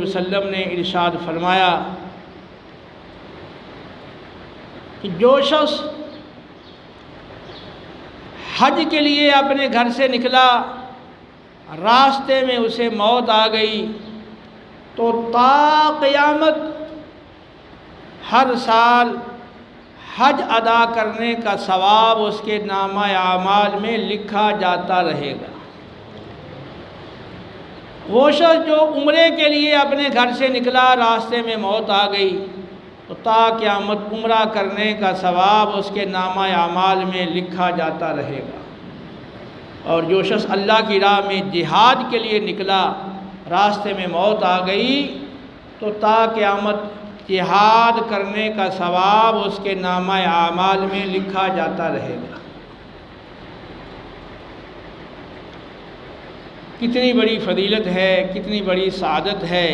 وسلم نے ارشاد فرمایا کہ جو شخص حج کے لیے اپنے گھر سے نکلا، راستے میں اسے موت آ گئی، تو تا قیامت ہر سال حج ادا کرنے کا ثواب اس کے نامہ اعمال میں لکھا جاتا رہے گا۔ وہ شخص جو عمرے کے لیے اپنے گھر سے نکلا، راستے میں موت آ گئی، تو تا قیامت عمرہ کرنے کا ثواب اس کے نامہ اعمال میں لکھا جاتا رہے گا۔ اور جو شخص اللہ کی راہ میں جہاد کے لیے نکلا، راستے میں موت آ گئی، تو تا قیامت جہاد کرنے کا ثواب اس کے نامہ اعمال میں لکھا جاتا رہے گا۔ کتنی بڑی فضیلت ہے، کتنی بڑی سعادت ہے۔